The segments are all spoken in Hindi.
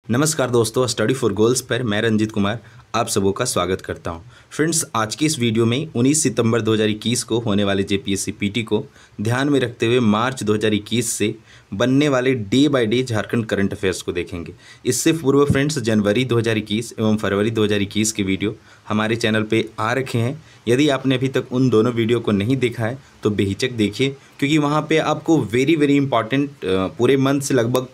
नमस्कार दोस्तों, स्टडी फॉर गोल्स पर मैं रंजीत कुमार आप सबों का स्वागत करता हूं। फ्रेंड्स, आज की इस वीडियो में 19 सितंबर 2021 को होने वाले जेपीएससी पीटी को ध्यान में रखते हुए मार्च 2021 से बनने वाले day by day Jharkhand current affairs को देखेंगे। इससे पूर्व फ्रेंड्स जनवरी 2021 एवं फरवरी 2021 के वीडियो हमारे चैनल पर आ रखे हैं। यदि आपने अभी तक उन दोनों वीडियो को नहीं देखा है तो बेहिचक देखिए, क्योंकि वहाँ पर आपको वेरी इंपॉर्टेंट पूरे मंथ से लगभग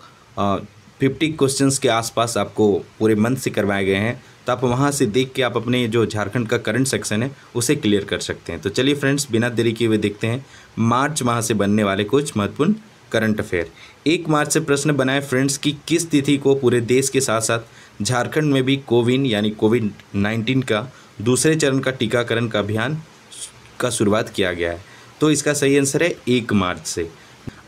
50 क्वेश्चंस के आसपास आपको पूरे मंथ से करवाए गए हैं। तो आप वहां से देख के आप अपने जो झारखंड का करंट सेक्शन है उसे क्लियर कर सकते हैं। तो चलिए फ्रेंड्स, बिना देरी किए हुए देखते हैं मार्च माह से बनने वाले कुछ महत्वपूर्ण करंट अफेयर। 1 मार्च से प्रश्न बनाए फ्रेंड्स कि किस तिथि को पूरे देश के साथ साथ झारखंड में भी कोविन यानी कोविड-19 का दूसरे चरण का टीकाकरण का अभियान का शुरुआत किया गया है। तो इसका सही आंसर है 1 मार्च से।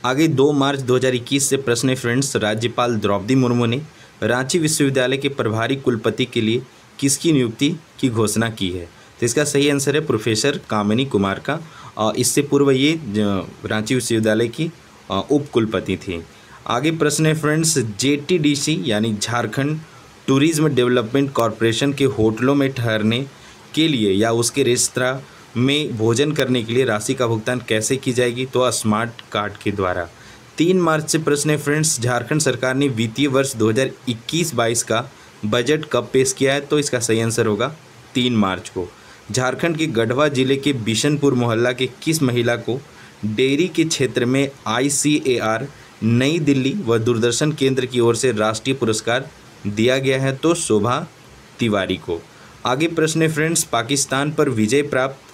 आगे 2 मार्च 2021 से प्रश्न है फ्रेंड्स, राज्यपाल द्रौपदी मुर्मू ने रांची विश्वविद्यालय के प्रभारी कुलपति के लिए किसकी नियुक्ति की घोषणा की है? तो इसका सही आंसर है प्रोफेसर कामिनी कुमार का। इससे पूर्व ये रांची विश्वविद्यालय की उप कुलपति थी। आगे प्रश्न है फ्रेंड्स, जेटीडीसी यानी झारखंड टूरिज्म डेवलपमेंट कॉरपोरेशन के होटलों में ठहरने के लिए या उसके रेस्तरां में भोजन करने के लिए राशि का भुगतान कैसे की जाएगी? तो स्मार्ट कार्ड के द्वारा। 3 मार्च से प्रश्न है फ्रेंड्स, झारखंड सरकार ने वित्तीय वर्ष 2021-22 का बजट कब पेश किया है? तो इसका सही आंसर होगा 3 मार्च को। झारखंड के गढ़वा जिले के बिशनपुर मोहल्ला के किस महिला को डेयरी के क्षेत्र में ICAR नई दिल्ली व दूरदर्शन केंद्र की ओर से राष्ट्रीय पुरस्कार दिया गया है? तो शोभा तिवारी को। आगे प्रश्न है फ्रेंड्स, पाकिस्तान पर विजय प्राप्त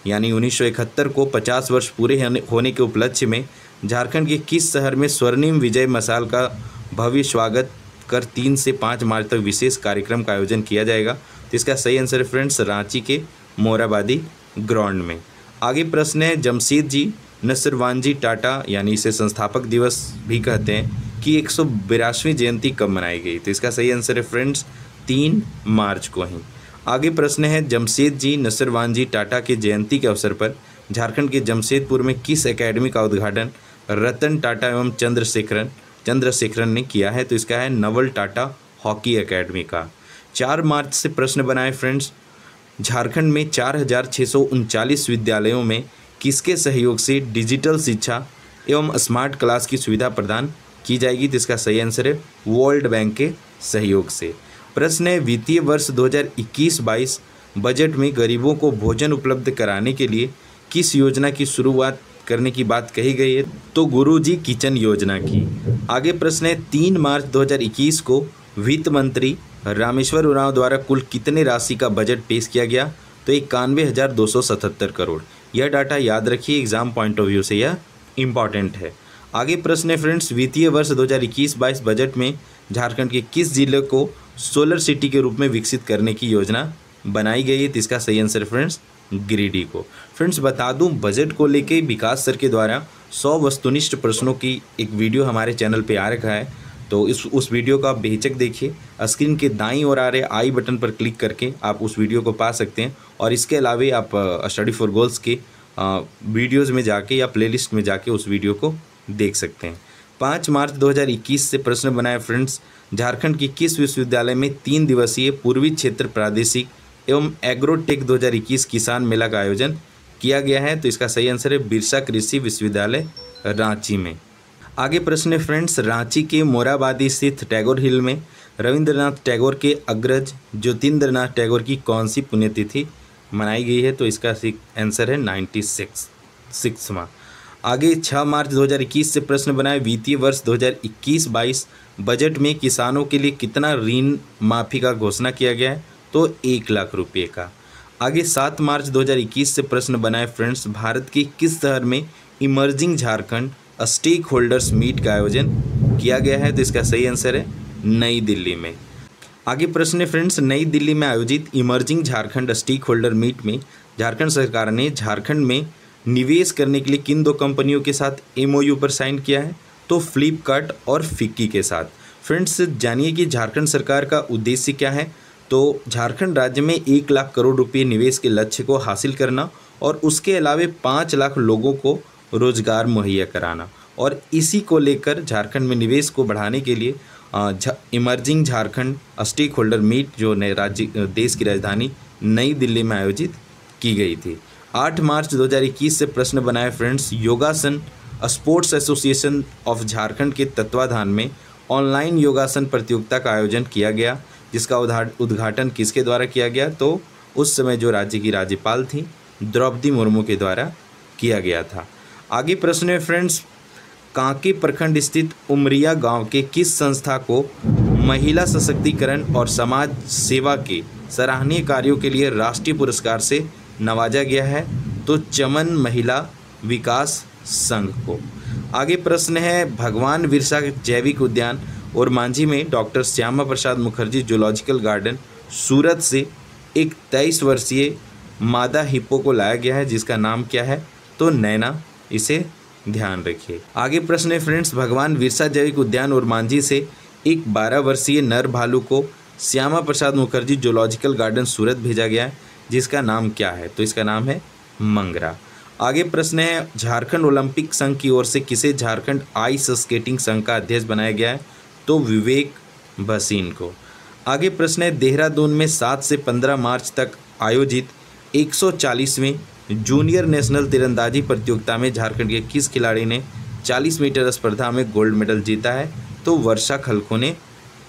यानी 1971 को 50 वर्ष पूरे होने के उपलक्ष्य में झारखंड के किस शहर में स्वर्णिम विजय मशाल का भव्य स्वागत कर 3 से 5 मार्च तक विशेष कार्यक्रम का आयोजन किया जाएगा? तो इसका सही आंसर है फ्रेंड्स रांची के मोराबादी ग्राउंड में। आगे प्रश्न है, जमशेदजी नसरवानजी टाटा यानी इसे संस्थापक दिवस भी कहते हैं कि 182वीं जयंती कब मनाई गई? तो इसका सही आंसर है फ्रेंड्स 3 मार्च को ही। आगे प्रश्न है, जमशेदजी नसरवानजी टाटा के जयंती के अवसर पर झारखंड के जमशेदपुर में किस एकेडमी का उद्घाटन रतन टाटा एवं चंद्रशेखरन ने किया है? तो इसका है नवल टाटा हॉकी एकेडमी का। 4 मार्च से प्रश्न बनाए फ्रेंड्स, झारखंड में 4639 विद्यालयों में किसके सहयोग से डिजिटल शिक्षा एवं स्मार्ट क्लास की सुविधा प्रदान की जाएगी? तो इसका सही आंसर है वर्ल्ड बैंक के सहयोग से। प्रश्न है, वित्तीय वर्ष 2021-22 बजट में गरीबों को भोजन उपलब्ध कराने के लिए किस योजना की शुरुआत करने की बात कही गई है? तो गुरुजी किचन योजना की। आगे प्रश्न है, 3 मार्च 2021 को वित्त मंत्री रामेश्वर उरांव द्वारा कुल कितने राशि का बजट पेश किया गया? तो 91,277 करोड़। यह डाटा याद रखिए, एग्जाम पॉइंट ऑफ व्यू से यह इम्पॉर्टेंट है। आगे प्रश्न है फ्रेंड्स, वित्तीय वर्ष 2021-22 बजट में झारखंड के किस जिले को सोलर सिटी के रूप में विकसित करने की योजना बनाई गई है? तो इसका सही आंसर फ्रेंड्स गिरिडीह को। फ्रेंड्स, बता दूं, बजट को लेके विकास सर के द्वारा 100 वस्तुनिष्ठ प्रश्नों की एक वीडियो हमारे चैनल पे आ रखा है। तो उस वीडियो को आप बेहिचक देखिए। स्क्रीन के दाईं ओर आ रहे आई बटन पर क्लिक करके आप उस वीडियो को पा सकते हैं। और इसके अलावा आप स्टडी फॉर गोल्स के वीडियोज़ में जाके या प्लेलिस्ट में जाके उस वीडियो को देख सकते हैं। 5 मार्च 2021 से प्रश्न बनाए फ्रेंड्स, झारखंड की किस विश्वविद्यालय में 3 दिवसीय पूर्वी क्षेत्र प्रादेशिक एवं एग्रोटेक 2021 किसान मेला का आयोजन किया गया है? तो इसका सही आंसर है बिरसा कृषि विश्वविद्यालय रांची में। आगे प्रश्न है फ्रेंड्स, रांची के मोराबादी स्थित टैगोर हिल में रविंद्रनाथ टैगोर के अग्रज ज्योतिन्द्रनाथ टैगोर की कौन सी पुण्यतिथि मनाई गई है? तो इसका आंसर है 96वां। आगे 6 मार्च 2021 से प्रश्न बनाए, वित्तीय वर्ष 2021-22 बजट में किसानों के लिए कितना ऋण माफी का घोषणा किया गया है? तो 1 लाख रुपये का। आगे 7 मार्च 2021 से प्रश्न बनाए फ्रेंड्स, भारत के किस शहर में emerging Jharkhand stakeholders meet का आयोजन किया गया है? तो इसका सही आंसर है नई दिल्ली में। आगे प्रश्न है फ्रेंड्स, नई दिल्ली में आयोजित emerging Jharkhand stakeholder meet में झारखंड सरकार ने झारखंड में निवेश करने के लिए किन 2 कंपनियों के साथ MOU पर साइन किया है? तो फ्लिपकार्ट और फिक्की के साथ। फ्रेंड्स, जानिए कि झारखंड सरकार का उद्देश्य क्या है। तो झारखंड राज्य में 1 लाख करोड़ रुपये निवेश के लक्ष्य को हासिल करना और उसके अलावा 5 लाख लोगों को रोजगार मुहैया कराना। और इसी को लेकर झारखंड में निवेश को बढ़ाने के लिए emerging Jharkhand stakeholder meet जो नए देश की राजधानी नई दिल्ली में आयोजित की गई थी। 8 मार्च 2021 से प्रश्न बनाए फ्रेंड्स, योगासन स्पोर्ट्स एसोसिएशन ऑफ झारखंड के तत्वाधान में ऑनलाइन योगासन प्रतियोगिता का आयोजन किया गया, जिसका उद्घाटन किसके द्वारा किया गया? तो उस समय जो राज्य की राज्यपाल थी द्रौपदी मुर्मू के द्वारा किया गया था। आगे प्रश्न है फ्रेंड्स, कांके प्रखंड स्थित उमरिया गांव के किस संस्था को महिला सशक्तिकरण और समाज सेवा के सराहनीय कार्यों के लिए राष्ट्रीय पुरस्कार से नवाजा गया है? तो चमन महिला विकास संघ को। आगे प्रश्न है, भगवान बिरसा जैविक उद्यान और मांझी में doctor Shyama Prasad Mukherjee zoological garden सूरत से एक 23 वर्षीय मादा हिप्पो को लाया गया है, जिसका नाम क्या है? तो नैना। इसे ध्यान रखिए। आगे प्रश्न है फ्रेंड्स, भगवान बिरसा जैविक उद्यान और मांझी से एक 12 वर्षीय नर भालू को श्यामा प्रसाद मुखर्जी जूलॉजिकल गार्डन सूरत भेजा गया है, जिसका नाम क्या है? तो इसका नाम है मंगरा। आगे प्रश्न है, झारखंड ओलंपिक संघ की ओर से किसे झारखंड आइस स्केटिंग संघ का अध्यक्ष बनाया गया है? तो विवेक भसीन को। आगे प्रश्न है, देहरादून में 7 से 15 मार्च तक आयोजित 140वें जूनियर नेशनल तीरंदाजी प्रतियोगिता में झारखंड के किस खिलाड़ी ने 40 मीटर स्पर्धा में गोल्ड मेडल जीता है? तो वर्षा खलखो ने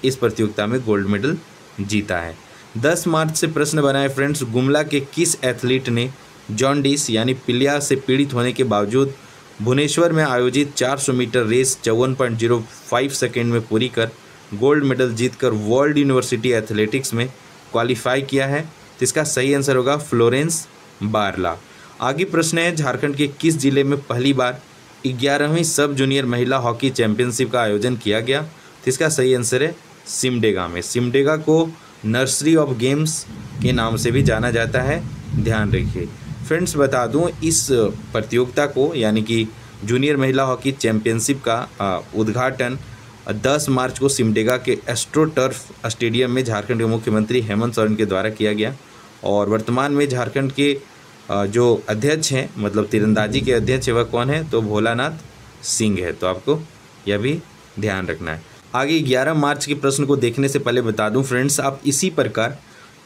इस प्रतियोगिता में गोल्ड मेडल जीता है। 10 मार्च से प्रश्न बना है फ्रेंड्स, गुमला के किस एथलीट ने जॉन्डिस यानी पीलिया से पीड़ित होने के बावजूद भुवनेश्वर में आयोजित 400 मीटर रेस 54.05 सेकेंड में पूरी कर गोल्ड मेडल जीतकर वर्ल्ड यूनिवर्सिटी एथलेटिक्स में क्वालिफाई किया है? तो इसका सही आंसर होगा फ्लोरेंस बारला। आगे प्रश्न है, झारखंड के किस जिले में पहली बार 11वीं सब जूनियर महिला हॉकी चैंपियनशिप का आयोजन किया गया? तो इसका सही आंसर है सिमडेगा में। सिमडेगा को नर्सरी ऑफ गेम्स के नाम से भी जाना जाता है, ध्यान रखिए। फ्रेंड्स बता दूं, इस प्रतियोगिता को यानी कि जूनियर महिला हॉकी चैंपियनशिप का उद्घाटन 10 मार्च को सिमडेगा के एस्ट्रो टर्फ स्टेडियम में झारखंड के मुख्यमंत्री हेमंत सोरेन के द्वारा किया गया। और वर्तमान में झारखंड के जो अध्यक्ष हैं, मतलब तीरंदाजी के अध्यक्ष वह कौन है? तो भोलानाथ सिंह है। तो आपको यह भी ध्यान रखना है। आगे 11 मार्च के प्रश्न को देखने से पहले बता दूं फ्रेंड्स, आप इसी प्रकार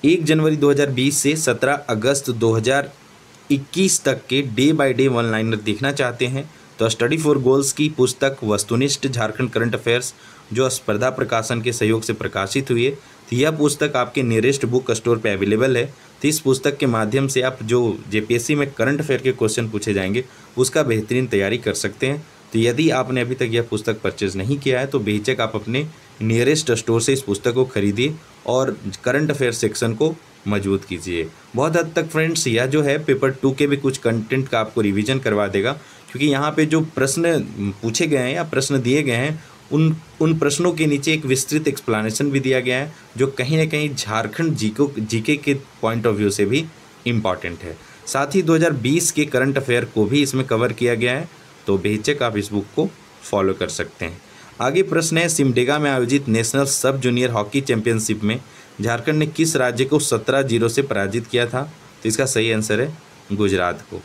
1 जनवरी 2020 से 17 अगस्त 2021 तक के day by day one liner देखना चाहते हैं तो स्टडी फॉर गोल्स की पुस्तक वस्तुनिष्ठ झारखंड करंट अफेयर्स जो स्पर्धा प्रकाशन के सहयोग से प्रकाशित हुई है, तो यह पुस्तक आपके नियरेस्ट बुक स्टोर पे अवेलेबल है। तो इस पुस्तक के माध्यम से आप जो जेपीएससी में करंट अफेयर के क्वेश्चन पूछे जाएंगे उसका बेहतरीन तैयारी कर सकते हैं। तो यदि आपने अभी तक यह पुस्तक परचेज नहीं किया है तो बेहिचक आप अपने नियरेस्ट स्टोर से इस पुस्तक को खरीदिए और करंट अफेयर सेक्शन को मजबूत कीजिए। बहुत हद तक फ्रेंड्स यह जो है पेपर 2 के भी कुछ कंटेंट का आपको रिवीजन करवा देगा, क्योंकि यहाँ पे जो प्रश्न पूछे गए हैं या प्रश्न दिए गए हैं उन प्रश्नों के नीचे एक विस्तृत एक्सप्लेनेशन भी दिया गया है जो कहीं ना कहीं झारखंड जीके के पॉइंट ऑफ व्यू से भी इम्पॉर्टेंट है। साथ ही 2020 के करंट अफेयर को भी इसमें कवर किया गया है, तो बेहिचक आप इस बुक को फॉलो कर सकते हैं। आगे प्रश्न है, सिमडेगा में आयोजित नेशनल सब जूनियर हॉकी चैंपियनशिप में झारखंड ने किस राज्य को 17-0 से पराजित किया था? तो इसका सही आंसर है गुजरात को।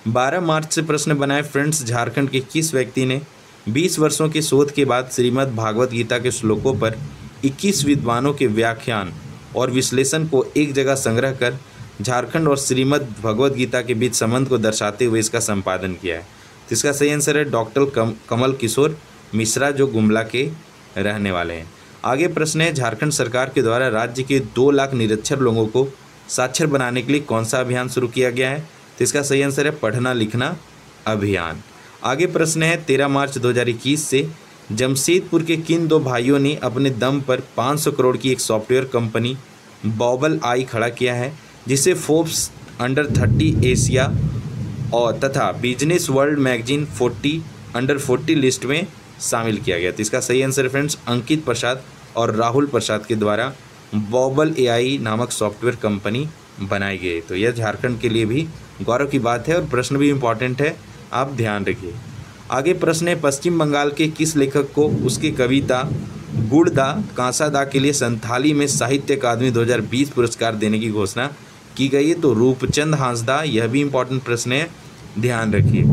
12 मार्च से प्रश्न बनाए फ्रेंड्स, झारखंड के किस व्यक्ति ने 20 वर्षों के शोध के बाद श्रीमद् भागवत गीता के श्लोकों पर 21 विद्वानों के व्याख्यान और विश्लेषण को एक जगह संग्रह कर झारखंड और श्रीमद् भगवत गीता के बीच संबंध को दर्शाते हुए इसका संपादन किया है? तो इसका सही आंसर है डॉक्टर कमल किशोर मिश्रा जो गुमला के रहने वाले हैं। आगे प्रश्न है, झारखंड सरकार के द्वारा राज्य के 2 लाख निरक्षर लोगों को साक्षर बनाने के लिए कौन सा अभियान शुरू किया गया है? तो इसका सही आंसर है पढ़ना लिखना अभियान। आगे प्रश्न है, 13 मार्च 2021 से जमशेदपुर के किन 2 भाइयों ने अपने दम पर 500 करोड़ की एक सॉफ्टवेयर कंपनी बॉबल आई खड़ा किया है, जिसे फोर्ब्स अंडर 30 एशिया और तथा business world magazine 40 under 40 list में शामिल किया गया? तो इसका सही आंसर फ्रेंड्स अंकित प्रसाद और राहुल प्रसाद के द्वारा बॉबल एआई नामक सॉफ्टवेयर कंपनी बनाई गई। तो यह झारखंड के लिए भी गौरव की बात है और प्रश्न भी इम्पॉर्टेंट है, आप ध्यान रखिए। आगे प्रश्न है, पश्चिम बंगाल के किस लेखक को उसकी कविता गुड़दा कांसादा के लिए संथाली में साहित्य अकादमी 2020 पुरस्कार देने की घोषणा की गई है? तो रूपचंद हांसदा। यह भी इम्पॉर्टेंट प्रश्न है, ध्यान रखिए।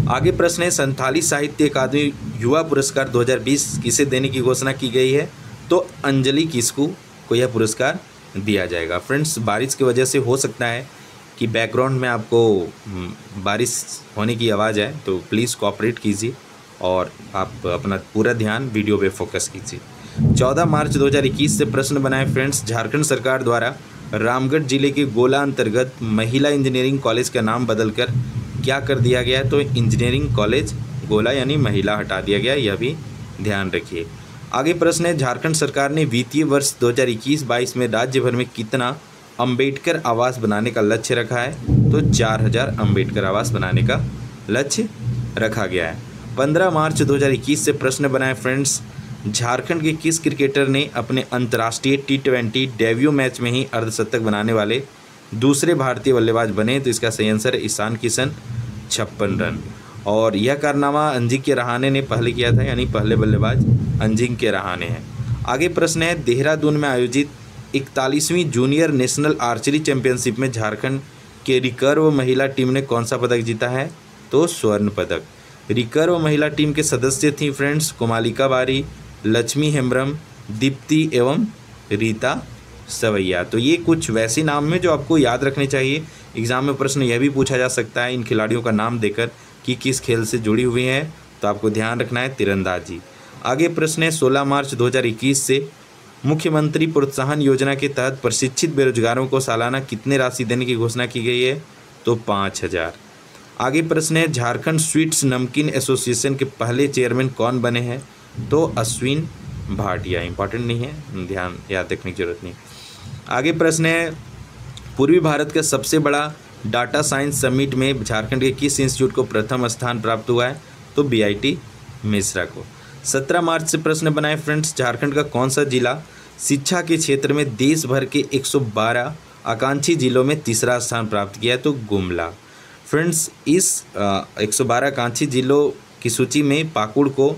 आगे प्रश्न है, संथाली साहित्य अकादमी युवा पुरस्कार 2020 किसे देने की घोषणा की गई है? तो अंजलि किस्कू को यह पुरस्कार दिया जाएगा। फ्रेंड्स, बारिश की वजह से हो सकता है कि बैकग्राउंड में आपको बारिश होने की आवाज़ है, तो प्लीज़ कोऑपरेट कीजिए और आप अपना पूरा ध्यान वीडियो पे फोकस कीजिए। 14 मार्च 2021 से प्रश्न बनाए फ्रेंड्स। झारखंड सरकार द्वारा रामगढ़ जिले के गोला अंतर्गत महिला इंजीनियरिंग कॉलेज का नाम बदलकर क्या कर दिया गया है? तो इंजीनियरिंग कॉलेज गोला यानी महिला हटा दिया गया, यह भी ध्यान रखिए। आगे प्रश्न है, झारखंड सरकार ने वित्तीय वर्ष 2021-22 में राज्य भर में कितना अंबेडकर आवास बनाने का लक्ष्य रखा है? तो 4000 अंबेडकर आवास बनाने का लक्ष्य रखा गया है। 15 मार्च 2021 से प्रश्न बनाए फ्रेंड्स। झारखंड के किस क्रिकेटर ने अपने अंतर्राष्ट्रीय T20 डेब्यू मैच में ही अर्धशतक बनाने वाले दूसरे भारतीय बल्लेबाज बने? तो इसका सही आंसर है ईशान किशन, 56 रन। और यह कारनामा अजिंक्य रहाणे ने पहले किया था, यानी पहले बल्लेबाज अजिंक्य रहाणे हैं। आगे प्रश्न है, देहरादून में आयोजित 41वीं जूनियर नेशनल आर्चरी चैंपियनशिप में झारखंड के रिकर्व महिला टीम ने कौन सा पदक जीता है? तो स्वर्ण पदक। रिकर्व महिला टीम के सदस्य थी फ्रेंड्स कोमालिका बारी, लक्ष्मी हेम्ब्रम, दीप्ति एवं रीता सवैया। तो ये कुछ वैसे नाम हैं जो आपको याद रखने चाहिए। एग्जाम में प्रश्न यह भी पूछा जा सकता है इन खिलाड़ियों का नाम देकर कि किस खेल से जुड़ी हुई हैं, तो आपको ध्यान रखना है तीरंदाजी। आगे प्रश्न है, 16 मार्च 2021 से मुख्यमंत्री प्रोत्साहन योजना के तहत प्रशिक्षित बेरोजगारों को सालाना कितने राशि देने की घोषणा की गई है? तो 5000। आगे प्रश्न है, झारखंड स्वीट्स नमकीन एसोसिएशन के पहले चेयरमैन कौन बने हैं? तो अश्विन भाटिया। इंपॉर्टेंट नहीं है, ध्यान याद रखने की जरूरत नहीं। आगे प्रश्न है, पूर्वी भारत का सबसे बड़ा डाटा साइंस समिट में झारखंड के किस इंस्टीट्यूट को प्रथम स्थान प्राप्त हुआ है? तो BIT मिश्रा को। 17 मार्च से प्रश्न बनाए फ्रेंड्स। झारखंड का कौन सा जिला शिक्षा के क्षेत्र में देश भर के 112 आकांक्षी जिलों में तीसरा स्थान प्राप्त किया? तो गुमला। फ्रेंड्स, इस 112 आकांक्षी जिलों की सूची में पाकुड़ को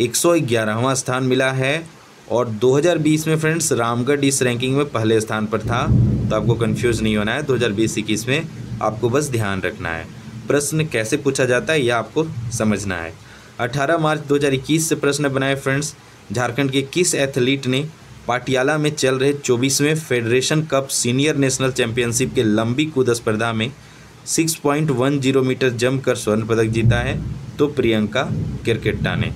111वां स्थान मिला है और 2020 में फ्रेंड्स रामगढ़ इस रैंकिंग में पहले स्थान पर था, तो आपको कंफ्यूज नहीं होना है। 2020-21 में आपको बस ध्यान रखना है। प्रश्न कैसे पूछा जाता है यह आपको समझना है। 18 मार्च 2021 से प्रश्न बनाए फ्रेंड्स। झारखंड के किस एथलीट ने पाटियाला में चल रहे 24वें federation cup senior national championship के लंबी कूद स्पर्धा में 6.10 मीटर जंप कर स्वर्ण पदक जीता है? तो प्रियंका किरकेट्टा ने।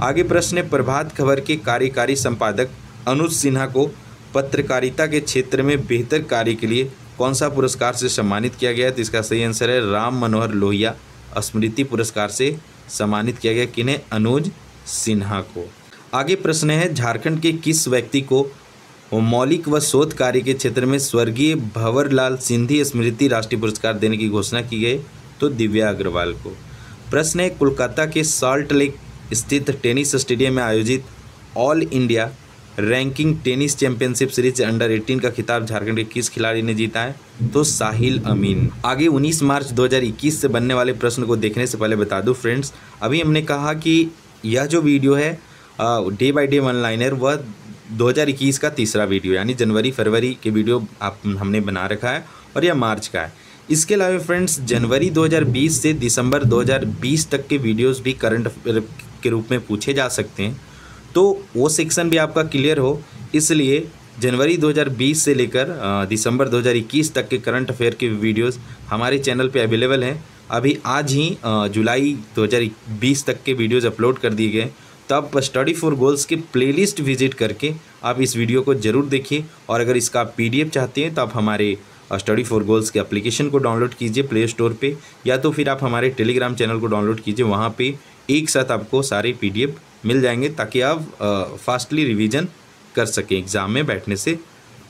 आगे प्रश्न है, प्रभात खबर के कार्यकारी संपादक अनुज सिन्हा को पत्रकारिता के क्षेत्र में बेहतर कार्य के लिए कौन सा पुरस्कार से सम्मानित किया गया है? तो इसका सही आंसर है राम मनोहर लोहिया स्मृति पुरस्कार से सम्मानित किया गया। किन्हें? अनुज सिन्हा को। आगे प्रश्न है, झारखंड के किस व्यक्ति को मौलिक व शोध कार्य के क्षेत्र में स्वर्गीय भंवरलाल सिंधी स्मृति राष्ट्रीय पुरस्कार देने की घोषणा की गई? तो दिव्या अग्रवाल को। प्रश्न है, कोलकाता के सॉल्ट लेक स्थित टेनिस स्टेडियम में आयोजित all India ranking tennis championship series under 18 का खिताब झारखंड के किस खिलाड़ी ने जीता है? तो साहिल अमीन। आगे 19 मार्च 2021 से बनने वाले प्रश्न को देखने से पहले बता दूं फ्रेंड्स, अभी हमने कहा कि यह जो वीडियो है day by day one liner वह 2021 का तीसरा वीडियो, यानी जनवरी फरवरी के वीडियो हमने बना रखा है और यह मार्च का है। इसके अलावा फ्रेंड्स जनवरी 2020 से दिसंबर 2020 तक के वीडियोस भी करंट अफेयर के रूप में पूछे जा सकते हैं, तो वो सेक्शन भी आपका क्लियर हो, इसलिए जनवरी 2020 से लेकर दिसंबर 2021 तक के करंट अफेयर के वीडियोस हमारे चैनल पे अवेलेबल हैं। अभी आज ही जुलाई 2020 तक के वीडियोस अपलोड कर दिए गए, तो आप स्टडी फॉर गोल्स के प्लेलिस्ट विजिट करके आप इस वीडियो को ज़रूर देखिए। और अगर इसका PDF चाहते हैं तो आप हमारे स्टडी फॉर गोल्स के एप्लीकेशन को डाउनलोड कीजिए प्ले स्टोर पे, या तो फिर आप हमारे टेलीग्राम चैनल को डाउनलोड कीजिए, वहाँ पे एक साथ आपको सारे PDF मिल जाएंगे ताकि आप फास्टली रिवीजन कर सकें एग्ज़ाम में बैठने से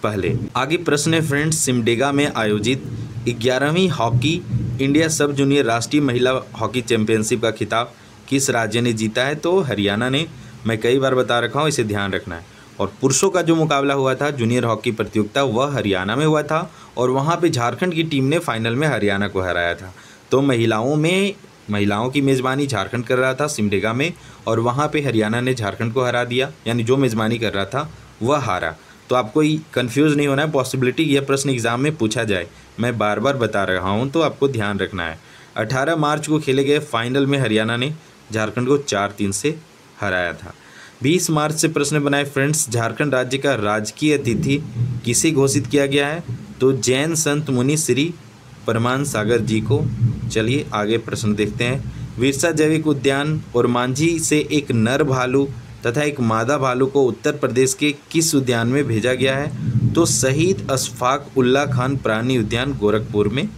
पहले। आगे प्रश्न है फ्रेंड्स, सिमडेगा में आयोजित 11वीं हॉकी इंडिया सब जूनियर राष्ट्रीय महिला हॉकी चैंपियनशिप का खिताब किस राज्य ने जीता है? तो हरियाणा ने। मैं कई बार बता रखा हूँ, इसे ध्यान रखना है। और पुरुषों का जो मुकाबला हुआ था जूनियर हॉकी प्रतियोगिता वह हरियाणा में हुआ था और वहाँ पे झारखंड की टीम ने फाइनल में हरियाणा को हराया था। तो महिलाओं की मेज़बानी झारखंड कर रहा था सिमडेगा में, और वहाँ पे हरियाणा ने झारखंड को हरा दिया, यानी जो मेज़बानी कर रहा था वह हारा। तो आपको कंफ्यूज नहीं होना है, पॉसिबिलिटी यह प्रश्न एग्जाम में पूछा जाए, मैं बार बार बता रहा हूँ, तो आपको ध्यान रखना है। 18 मार्च को खेले गए फाइनल में हरियाणा ने झारखंड को 4-3 से हराया था। 20 मार्च से प्रश्न बनाए फ्रेंड्स, झारखंड राज्य का राजकीय अतिथि किसे घोषित किया गया है? तो जैन संत मुनि श्री परमान सागर जी को। चलिए आगे प्रश्न देखते हैं। विरसा जैविक उद्यान और मांझी से एक नर भालू तथा एक मादा भालू को उत्तर प्रदेश के किस उद्यान में भेजा गया है? तो शहीद अशफाक उल्ला खान प्राणी उद्यान गोरखपुर में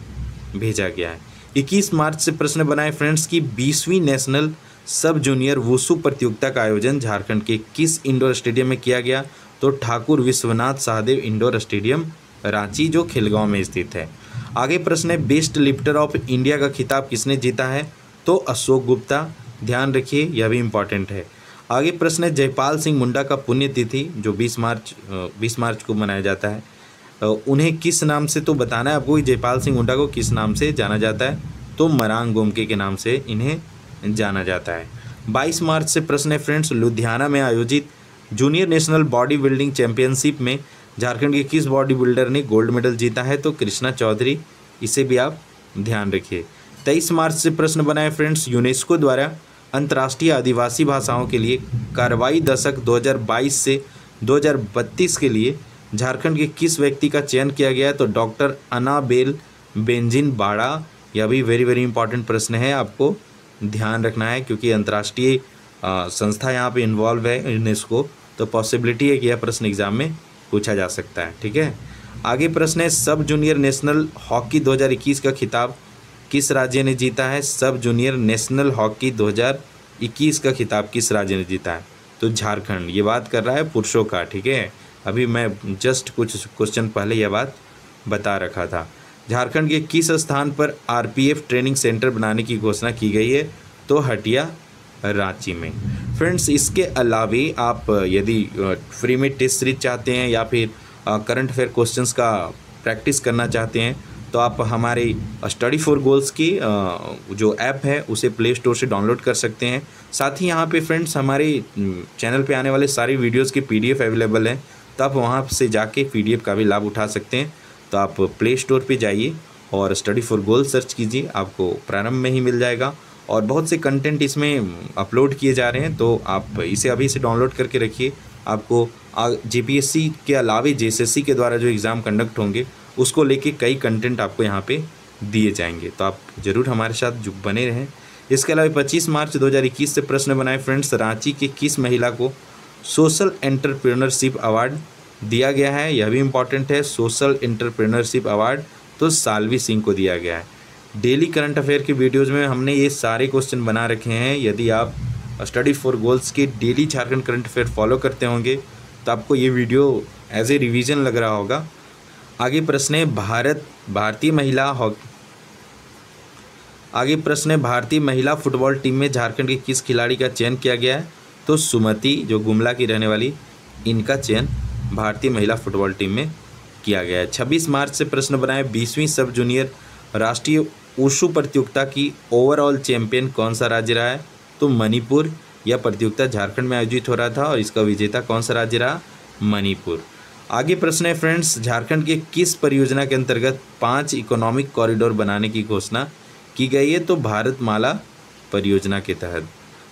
भेजा गया है। 21 मार्च से प्रश्न बनाए फ्रेंड्स की 20वीं नेशनल सब जूनियर वुशु प्रतियोगिता का आयोजन झारखंड के किस इंडोर स्टेडियम में किया गया? तो ठाकुर विश्वनाथ सहदेव इंडोर स्टेडियम रांची, जो खिलगांव में स्थित है। आगे प्रश्न है, बेस्ट लिफ्टर ऑफ इंडिया का खिताब किसने जीता है? तो अशोक गुप्ता। ध्यान रखिए, यह भी इम्पॉर्टेंट है। आगे प्रश्न है, जयपाल सिंह मुंडा का पुण्यतिथि जो 20 मार्च को मनाया जाता है, उन्हें किस नाम से तो बताना है आपको कि जयपाल सिंह मुंडा को किस नाम से जाना जाता है? तो मरांग गोमके के नाम से इन्हें जाना जाता है। 22 मार्च से प्रश्न है फ्रेंड्स, लुधियाना में आयोजित junior national body building championship में झारखंड के किस बॉडी बिल्डर ने गोल्ड मेडल जीता है? तो कृष्णा चौधरी। इसे भी आप ध्यान रखिए। 23 मार्च से प्रश्न बना है फ्रेंड्स, यूनेस्को द्वारा अंतर्राष्ट्रीय आदिवासी भाषाओं के लिए कार्रवाई दशक 2022 से 2032 के लिए झारखंड के किस व्यक्ति का चयन किया गया है? तो डॉक्टर अनाबेल बेंजिन बाड़ा। यह भी वेरी वेरी इंपॉर्टेंट प्रश्न है, आपको ध्यान रखना है क्योंकि अंतर्राष्ट्रीय संस्था यहाँ पे इन्वॉल्व है यूनेस्को, तो पॉसिबिलिटी है कि यह प्रश्न एग्जाम में पूछा जा सकता है। ठीक है, आगे प्रश्न है, सब जूनियर नेशनल हॉकी 2021 का खिताब किस राज्य ने जीता है? सब जूनियर नेशनल हॉकी 2021 का खिताब किस राज्य ने जीता है? तो झारखंड। ये बात कर रहा है पुरुषों का। ठीक है, अभी मैं जस्ट कुछ क्वेश्चन पहले यह बात बता रखा था। झारखंड के किस स्थान पर आरपीएफ ट्रेनिंग सेंटर बनाने की घोषणा की गई है? तो हटिया रांची में। फ्रेंड्स, इसके अलावे आप यदि फ्री में टेस्ट सीरीज चाहते हैं या फिर करंट अफेयर क्वेश्चंस का प्रैक्टिस करना चाहते हैं तो आप हमारे स्टडी फॉर गोल्स की जो ऐप है उसे प्ले स्टोर से डाउनलोड कर सकते हैं। साथ ही यहाँ पे फ्रेंड्स हमारे चैनल पे आने वाले सारी वीडियोस की पीडीएफ अवेलेबल है, तो आप वहाँ से जाके पीडीएफ का भी लाभ उठा सकते हैं। तो आप प्ले स्टोर पे जाइए और स्टडी फॉर गोल्स सर्च कीजिए, आपको प्रारंभ में ही मिल जाएगा और बहुत से कंटेंट इसमें अपलोड किए जा रहे हैं, तो आप इसे अभी से डाउनलोड करके रखिए। आपको जेपीएससी के अलावे जेएसएससी के द्वारा जो एग्ज़ाम कंडक्ट होंगे उसको लेके कई कंटेंट आपको यहाँ पे दिए जाएंगे, तो आप ज़रूर हमारे साथ बने रहें। इसके अलावा 25 मार्च 2021 से प्रश्न बनाए फ्रेंड्स, रांची के किस महिला को सोशल एंटरप्रेन्योरशिप अवार्ड दिया गया है? यह भी इम्पॉर्टेंट है। सोशल एंटरप्रेन्योरशिप अवार्ड तो सालवी सिंह को दिया गया है। डेली करंट अफेयर की वीडियोज़ में हमने ये सारे क्वेश्चन बना रखे हैं। यदि आप स्टडी फॉर गोल्स के daily Jharkhand current affair follow करते होंगे तो आपको ये वीडियो एज ए रिवीजन लग रहा होगा। आगे प्रश्न है, भारतीय महिला फुटबॉल टीम में झारखंड के किस खिलाड़ी का चयन किया गया है? तो सुमति, जो गुमला की रहने वाली, इनका चयन भारतीय महिला फुटबॉल टीम में किया गया है। 26 मार्च से प्रश्न बनाए, 20वीं सब जूनियर राष्ट्रीय वुशु प्रतियोगिता की ओवरऑल चैंपियन कौन सा राज्य रहा है? तो मणिपुर। यह प्रतियोगिता झारखंड में आयोजित हो रहा था और इसका विजेता कौन सा राज्य रहा? मणिपुर। आगे प्रश्न है फ्रेंड्स, झारखंड के किस परियोजना के अंतर्गत 5 इकोनॉमिक कॉरिडोर बनाने की घोषणा की गई है? तो भारतमाला परियोजना के तहत।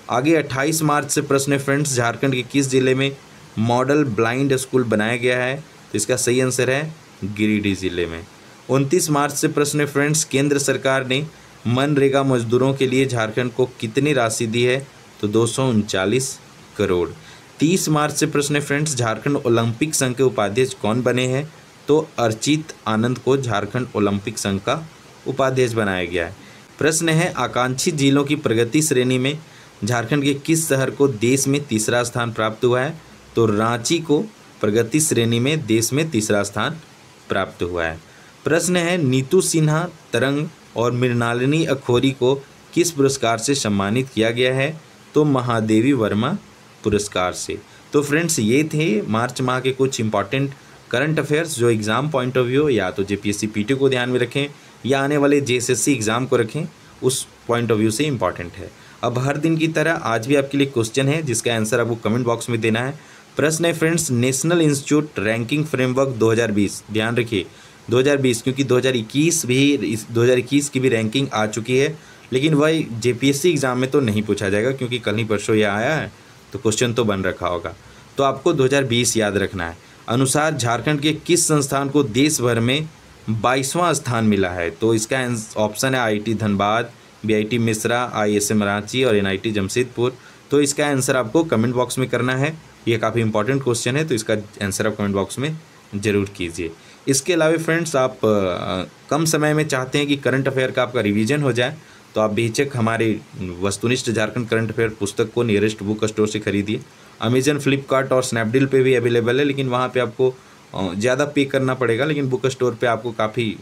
आगे 28 मार्च से प्रश्न है फ्रेंड्स, झारखंड के किस जिले में मॉडल ब्लाइंड स्कूल बनाया गया है? तो इसका सही आंसर है गिरिडीह जिले में। 29 मार्च से प्रश्न है फ्रेंड्स, केंद्र सरकार ने मनरेगा मजदूरों के लिए झारखंड को कितनी राशि दी है? तो 239 करोड़। 30 मार्च से प्रश्न है फ्रेंड्स, झारखंड ओलंपिक संघ के उपाध्यक्ष कौन बने हैं? तो अर्चित आनंद को झारखंड ओलंपिक संघ का उपाध्यक्ष बनाया गया है। प्रश्न है, आकांक्षी जिलों की प्रगति श्रेणी में झारखंड के किस शहर को देश में तीसरा स्थान प्राप्त हुआ है? तो रांची को प्रगति श्रेणी में देश में तीसरा स्थान प्राप्त हुआ है। प्रश्न है, नीतू सिन्हा, तरंग और मृणालिनी अखौरी को किस पुरस्कार से सम्मानित किया गया है? तो महादेवी वर्मा पुरस्कार से। तो फ्रेंड्स, ये थे मार्च माह के कुछ इंपॉर्टेंट करंट अफेयर्स जो एग्ज़ाम पॉइंट ऑफ व्यू या तो जेपीएससी पीटी को ध्यान में रखें या आने वाले जेएसएससी एग्ज़ाम को रखें, उस पॉइंट ऑफ व्यू से इंपॉर्टेंट है। अब हर दिन की तरह आज भी आपके लिए क्वेश्चन है जिसका आंसर आपको कमेंट बॉक्स में देना है। प्रश्न है friends, national institute ranking framework 2020, ध्यान रखिए 2020, क्योंकि 2021 की भी रैंकिंग आ चुकी है, लेकिन वह जेपीएससी एग्ज़ाम में तो नहीं पूछा जाएगा क्योंकि कल ही परसों यह आया है, तो क्वेश्चन तो बन रखा होगा। तो आपको 2020 याद रखना है। अनुसार झारखंड के किस संस्थान को देश भर में 22वां स्थान मिला है? तो इसका ऑप्शन है IIT Dhanbad, BIT Mishra, ISM Ranchi और NIT जमशेदपुर। तो इसका आंसर आपको कमेंट बॉक्स में करना है। ये काफ़ी इंपॉर्टेंट क्वेश्चन है, तो इसका आंसर आप कमेंट बॉक्स में ज़रूर कीजिए। इसके अलावा फ्रेंड्स, आप कम समय में चाहते हैं कि करंट अफेयर का आपका रिवीजन हो जाए, तो आप बेशक हमारे वस्तुनिष्ठ झारखंड करंट अफेयर पुस्तक को नियरेस्ट बुक स्टोर से खरीदिए। अमेजन, फ्लिपकार्ट और स्नैपडील पे भी अवेलेबल है, लेकिन वहाँ पे आपको ज़्यादा पे करना पड़ेगा, लेकिन बुक स्टोर पे आपको काफ़ी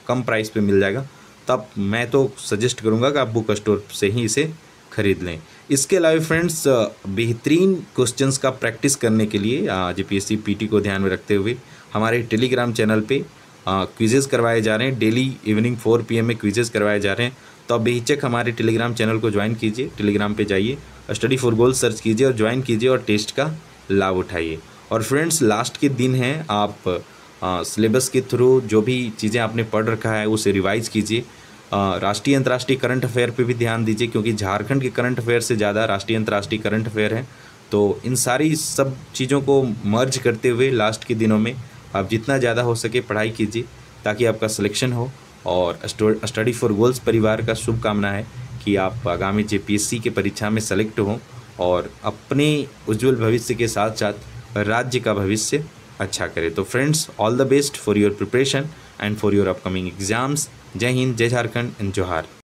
कम प्राइस पे मिल जाएगा। तब मैं तो सजेस्ट करूँगा कि आप बुक स्टोर से ही इसे खरीद लें। इसके अलावा फ्रेंड्स, बेहतरीन क्वेश्चंस का प्रैक्टिस करने के लिए JPSC PT को ध्यान में रखते हुए हमारे टेलीग्राम चैनल पे क्विजेज़ करवाए जा रहे हैं। डेली इवनिंग 4 PM में क्विजेज़ करवाए जा रहे हैं। तो आप बेहिचक हमारे टेलीग्राम चैनल को ज्वाइन कीजिए। टेलीग्राम पे जाइए, स्टडी फॉर गोल्स सर्च कीजिए और ज्वाइन कीजिए और टेस्ट का लाभ उठाइए। और फ्रेंड्स, लास्ट के दिन हैं, आप सिलेबस के थ्रू जो भी चीज़ें आपने पढ़ रखा है उसे रिवाइज़ कीजिए। राष्ट्रीय अंतर्राष्ट्रीय करंट अफेयर पे भी ध्यान दीजिए, क्योंकि झारखंड के करंट अफेयर से ज़्यादा राष्ट्रीय अंतर्राष्ट्रीय करंट अफेयर है। तो इन सारी सब चीज़ों को मर्ज करते हुए लास्ट के दिनों में आप जितना ज़्यादा हो सके पढ़ाई कीजिए, ताकि आपका सिलेक्शन हो। और स्टडी फॉर गोल्स परिवार का शुभकामना है कि आप आगामी JPSC के परीक्षा में सेलेक्ट हों और अपने उज्जवल भविष्य के साथ साथ राज्य का भविष्य अच्छा करें। तो friends, all the best for your preparation and for your upcoming exams. जय हिंद, जय झारखंड एंड जोहार।